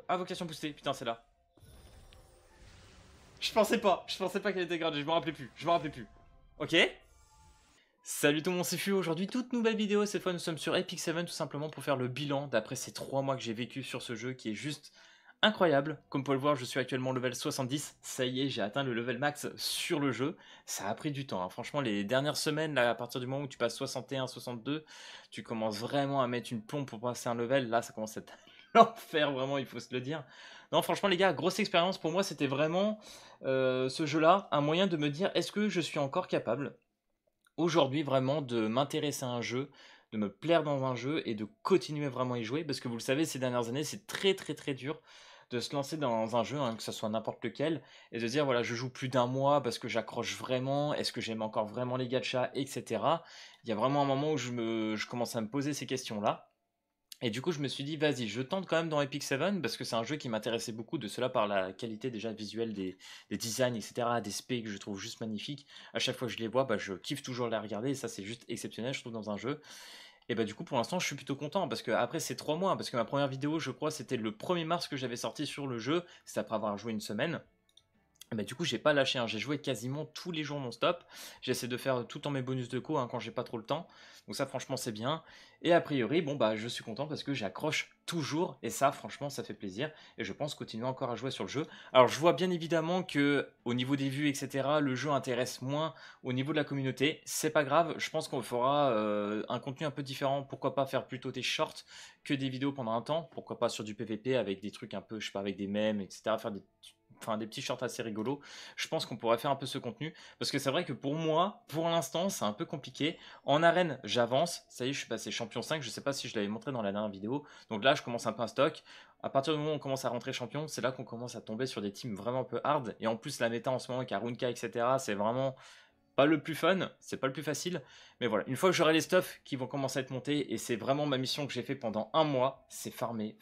Invocation boostée, putain c'est là. Je pensais pas qu'elle était gradée, je me rappelais plus. Ok. Salut tout le monde, c'est Fu, aujourd'hui toute nouvelle vidéo, cette fois nous sommes sur Epic 7 tout simplement pour faire le bilan d'après ces 3 mois que j'ai vécu sur ce jeu qui est juste incroyable. Comme vous pouvez le voir, je suis actuellement level 70, ça y est, j'ai atteint le level max sur le jeu. Ça a pris du temps, hein. Franchement les dernières semaines, là, à partir du moment où tu passes 61, 62, tu commences vraiment à mettre une plombe pour passer un level, là ça commence à être l'enfer vraiment, il faut se le dire. Non franchement les gars, grosse expérience pour moi, c'était vraiment ce jeu-là, un moyen de me dire est-ce que je suis encore capable aujourd'hui vraiment de m'intéresser à un jeu, de me plaire dans un jeu et de continuer vraiment à y jouer, parce que vous le savez, ces dernières années, c'est très dur de se lancer dans un jeu, hein, que ce soit n'importe lequel, et de dire voilà, je joue plus d'un mois parce que j'accroche vraiment, est-ce que j'aime encore vraiment les gachas, etc. Il y a vraiment un moment où je commence à me poser ces questions-là. Et du coup, je me suis dit, vas-y, je tente quand même dans Epic 7 parce que c'est un jeu qui m'intéressait beaucoup, de cela par la qualité déjà visuelle des designs, etc., des specs que je trouve juste magnifiques. À chaque fois que je les vois, bah, je kiffe toujours les regarder et ça, c'est juste exceptionnel, je trouve, dans un jeu. Et bah, du coup, pour l'instant, je suis plutôt content parce que après ces 3 mois, parce que ma première vidéo, je crois, c'était le 1er mars que j'avais sorti sur le jeu, c'est après avoir joué une semaine. Bah, du coup, j'ai pas lâché, hein. J'ai joué quasiment tous les jours non-stop. J'essaie de faire tout en mes bonus de co, hein, quand j'ai pas trop le temps. Donc ça, franchement, c'est bien. Et a priori, bon bah, je suis content parce que j'accroche toujours. Et ça, franchement, ça fait plaisir. Et je pense continuer encore à jouer sur le jeu. Alors, je vois bien évidemment que au niveau des vues, etc., le jeu intéresse moins au niveau de la communauté. C'est pas grave. Je pense qu'on fera un contenu un peu différent. Pourquoi pas faire plutôt des shorts que des vidéos pendant un temps. Pourquoi pas sur du PVP avec des trucs un peu, je sais pas, avec des mèmes, etc. Faire des petits shorts assez rigolos. Je pense qu'on pourrait faire un peu ce contenu parce que c'est vrai que pour moi, pour l'instant, c'est un peu compliqué. En arène, j'avance. Ça y est, je suis passé champion 5. Je sais pas si je l'avais montré dans la dernière vidéo. Donc là, je commence un peu un stock. À partir du moment où on commence à rentrer champion, c'est là qu'on commence à tomber sur des teams vraiment un peu hard. Et en plus, la méta en ce moment avec Arunka, etc., c'est vraiment pas le plus fun, c'est pas le plus facile, mais voilà, une fois que j'aurai les stuffs qui vont commencer à être montés, et c'est vraiment ma mission que j'ai fait pendant un mois, c'est farmer.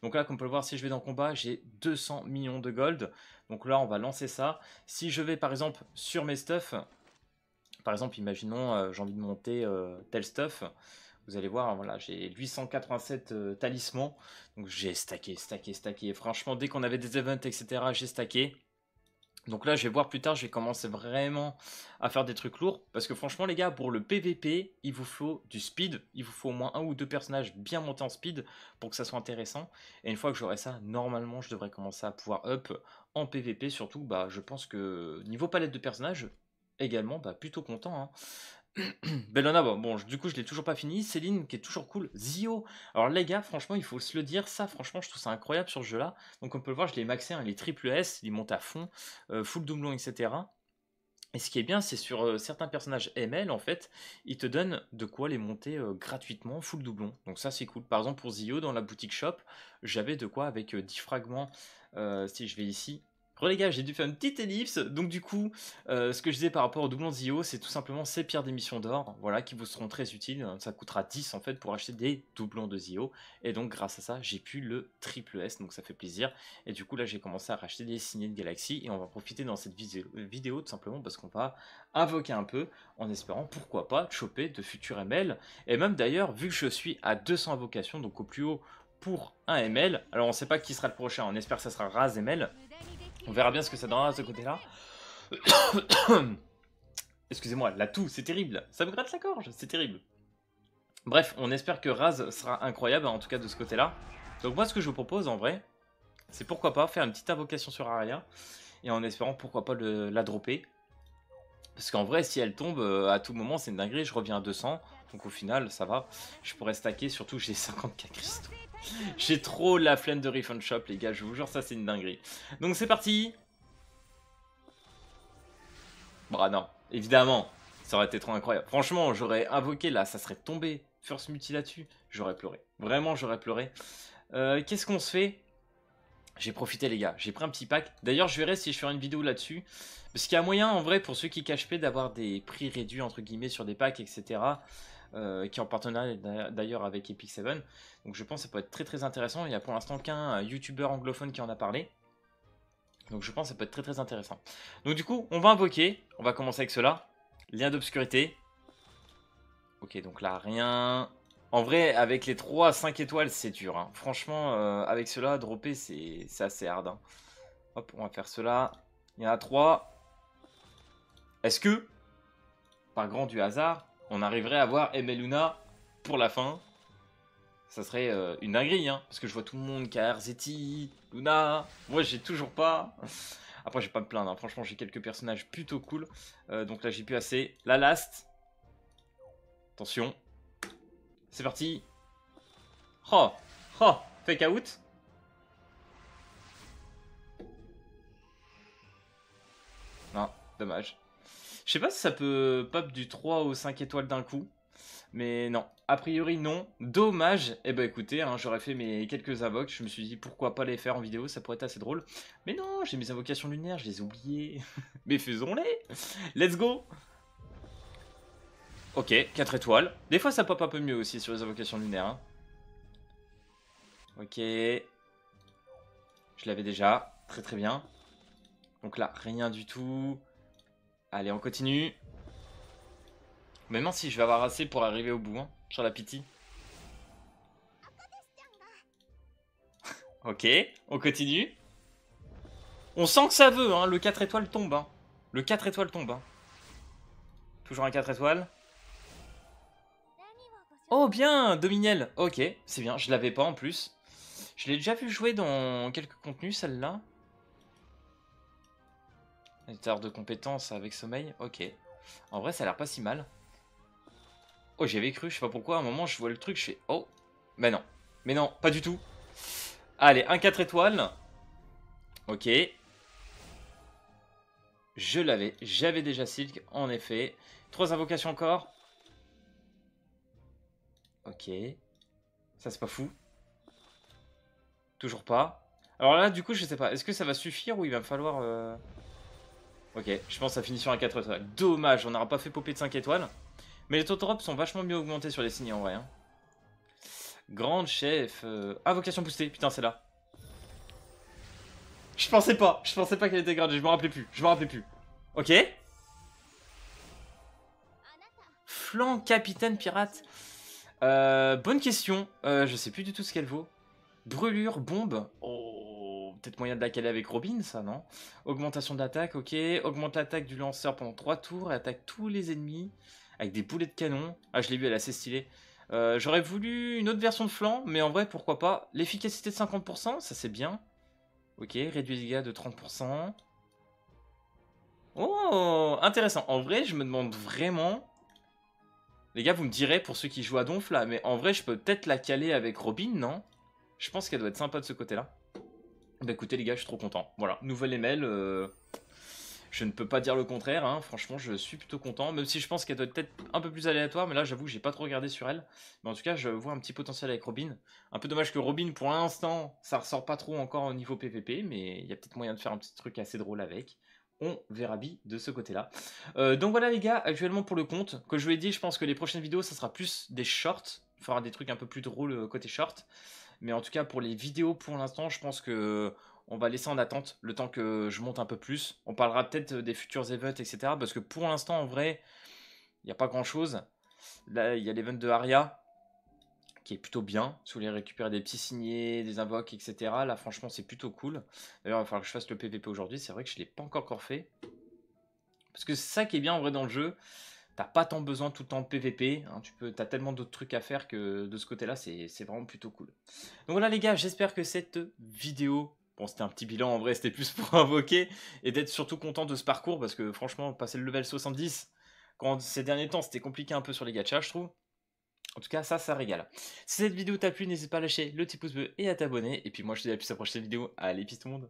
Donc là, comme on peut le voir, si je vais dans le combat, j'ai 200 millions de gold, donc là, on va lancer ça. Si je vais, par exemple, sur mes stuffs, par exemple, imaginons, j'ai envie de monter tel stuff, vous allez voir, voilà, j'ai 887 talismans, donc j'ai stacké, franchement, dès qu'on avait des events, etc., j'ai stacké. Donc là, je vais voir plus tard, je vais commencer vraiment à faire des trucs lourds. Parce que franchement, les gars, pour le PVP, il vous faut du speed. Il vous faut au moins un ou deux personnages bien montés en speed pour que ça soit intéressant. Et une fois que j'aurai ça, normalement, je devrais commencer à pouvoir up en PVP. Surtout, bah, je pense que niveau palette de personnages, également, bah, plutôt content, hein. Bellona, bon, du coup, je l'ai toujours pas fini. Céline, qui est toujours cool. Zio. Alors, les gars, franchement, il faut se le dire. Ça, franchement, je trouve ça incroyable sur ce jeu-là. Donc, on peut le voir, je l'ai maxé, hein, il est triple S, il monte à fond, full doublon, etc. Et ce qui est bien, c'est sur certains personnages ML, en fait, ils te donnent de quoi les monter gratuitement, full doublon. Donc, ça, c'est cool. Par exemple, pour Zio, dans la boutique shop, j'avais de quoi avec 10 fragments. Si je vais ici, les gars, j'ai dû faire une petite ellipse. Donc du coup, ce que je disais par rapport au doublon de Zio, c'est tout simplement ces pierres d'émission d'or, voilà, qui vous seront très utiles. Ça coûtera 10 en fait pour acheter des doublons de Zio. Et donc grâce à ça, j'ai pu le triple S, donc ça fait plaisir. Et du coup là, j'ai commencé à racheter des signets de galaxie. Et on va profiter dans cette vidéo tout simplement parce qu'on va invoquer un peu en espérant pourquoi pas choper de futurs ML. Et même d'ailleurs, vu que je suis à 200 invocations, donc au plus haut pour un ML, alors on sait pas qui sera le prochain, on espère que ça sera Raz ML. On verra bien ce que ça donnera de ce côté-là. Excusez-moi, la toux, c'est terrible. Ça me gratte la gorge, c'est terrible. Bref, on espère que Raz sera incroyable, en tout cas de ce côté-là. Donc moi, ce que je vous propose, en vrai, c'est pourquoi pas faire une petite invocation sur Aria. Et en espérant pourquoi pas la dropper. Parce qu'en vrai, si elle tombe à tout moment, c'est une dinguerie. Je reviens à 200. Donc au final, ça va. Je pourrais stacker, surtout j'ai 50k cristaux. J'ai trop la flemme de Refund Shop, les gars. Je vous jure, ça c'est une dinguerie. Donc c'est parti. Bah non, évidemment, ça aurait été trop incroyable. Franchement, j'aurais invoqué là, ça serait tombé. First multi là-dessus, j'aurais pleuré. Vraiment, j'aurais pleuré. Qu'est-ce qu'on se fait? J'ai profité les gars, j'ai pris un petit pack. D'ailleurs, je verrai si je ferai une vidéo là-dessus. Parce qu'il y a moyen, en vrai, pour ceux qui cachent P, d'avoir des prix réduits, entre guillemets, sur des packs, etc. Qui est en partenariat d'ailleurs avec Epic 7. Donc je pense que ça peut être très intéressant. Il y a pour l'instant qu'un YouTuber anglophone qui en a parlé. Donc je pense que ça peut être très intéressant. Donc du coup, on va invoquer. On va commencer avec cela. Lien d'obscurité. Ok, donc là, rien. En vrai, avec les 3 à 5 étoiles, c'est dur. Hein. Franchement, avec cela, dropper, c'est assez hard. Hein. Hop, on va faire cela. Il y en a 3. Est-ce que, par grand du hasard, on arriverait à voir Emeluna pour la fin? Ça serait une dinguerie, hein. Parce que je vois tout le monde, KR, Zeti, Luna. Moi, j'ai toujours pas. Après, je vais pas me plaindre. Hein. Franchement, j'ai quelques personnages plutôt cool. Donc là, j'ai plus assez. La last. Attention. C'est parti. Oh, oh, fake out. Non, dommage. Je sais pas si ça peut pop du 3 au 5 étoiles d'un coup. Mais non, a priori non. Dommage. Eh ben écoutez, hein, j'aurais fait mes quelques invoques. Je me suis dit pourquoi pas les faire en vidéo, ça pourrait être assez drôle. Mais non, j'ai mes invocations lunaires, je les ai oubliées. Mais faisons-les. Let's go. Ok, 4 étoiles. Des fois ça pop un peu mieux aussi sur les invocations lunaires. Hein. Ok. Je l'avais déjà. Très très bien. Donc là, rien du tout. Allez, on continue. Maintenant, si je vais avoir assez pour arriver au bout, hein, sur la pitié. Ok, on continue. On sent que ça veut, hein, le 4 étoiles tombe. Hein. Le 4 étoiles tombe. Hein. Toujours un 4 étoiles. Oh bien, Dominiel. Ok, c'est bien, je l'avais pas en plus. Je l'ai déjà vu jouer dans quelques contenus, celle-là. Éditeur de compétences avec sommeil, ok. En vrai, ça a l'air pas si mal. Oh, j'y avais cru, je sais pas pourquoi, à un moment, je vois le truc, je fais... Oh, mais non. Mais non, pas du tout. Allez, un 4 étoiles. Ok. Je l'avais, j'avais déjà Silk, en effet. 3 invocations encore. Ok. Ça, c'est pas fou. Toujours pas. Alors là, du coup, je sais pas. Est-ce que ça va suffire ou il va me falloir... Ok, je pense que ça finit sur un 4 étoiles. Dommage, on n'aura pas fait popper de 5 étoiles. Mais les taux de drop sont vachement mieux augmentés sur les signes en vrai. Hein. Grande chef. Invocation boostée, putain, c'est là. Je pensais pas qu'elle était grande, je me rappelais plus. Ok. Flanc capitaine pirate. Bonne question. Je sais plus du tout ce qu'elle vaut. Brûlure, bombe. Oh, peut-être moyen de la caler avec Robin, ça, non? Augmentation d'attaque, ok. Augmente l'attaque du lanceur pendant 3 tours et attaque tous les ennemis avec des boulets de canon. Ah, je l'ai vu, elle est assez stylée. J'aurais voulu une autre version de flanc, mais en vrai, pourquoi pas. L'efficacité de 50%, ça c'est bien. Ok, réduit les dégâts de 30%. Oh, intéressant. En vrai, je me demande vraiment... Les gars, vous me direz, pour ceux qui jouent à Donf, là, mais en vrai, je peux peut-être la caler avec Robin, non? Je pense qu'elle doit être sympa de ce côté-là. Bah écoutez les gars, je suis trop content. Voilà, nouvelle email. Je ne peux pas dire le contraire. Hein. Franchement, je suis plutôt content. Même si je pense qu'elle doit être peut-être un peu plus aléatoire. Mais là, j'avoue que j'ai pas trop regardé sur elle. Mais en tout cas, je vois un petit potentiel avec Robin. Un peu dommage que Robin, pour l'instant, ça ressort pas trop encore au niveau PVP. Mais il y a peut-être moyen de faire un petit truc assez drôle avec. On verra bien de ce côté-là. Donc voilà les gars, actuellement pour le compte, comme je vous l'ai dit, je pense que les prochaines vidéos, ça sera plus des shorts. Il faudra des trucs un peu plus drôles côté short. Mais en tout cas, pour les vidéos, pour l'instant, je pense que on va laisser en attente le temps que je monte un peu plus. On parlera peut-être des futurs events, etc. Parce que pour l'instant, en vrai, il n'y a pas grand-chose. Là, il y a l'event de Aria, qui est plutôt bien. Si vous voulez récupérer des petits signés, des invoques, etc. Là, franchement, c'est plutôt cool. D'ailleurs, il va falloir que je fasse le PVP aujourd'hui. C'est vrai que je ne l'ai pas encore fait. Parce que c'est ça qui est bien en vrai dans le jeu. T'as pas tant besoin tout le temps de PVP, hein, t'as tellement d'autres trucs à faire que de ce côté-là, c'est vraiment plutôt cool. Donc voilà les gars, j'espère que cette vidéo, bon c'était un petit bilan en vrai, c'était plus pour invoquer, et d'être surtout content de ce parcours, parce que franchement, passer le level 70, quand ces derniers temps c'était compliqué un peu sur les gachas, je trouve. En tout cas, ça régale. Si cette vidéo t'a plu, n'hésite pas à lâcher le petit pouce bleu et à t'abonner, et puis moi je te dis à plus à la prochaine vidéo, allez peace tout le monde.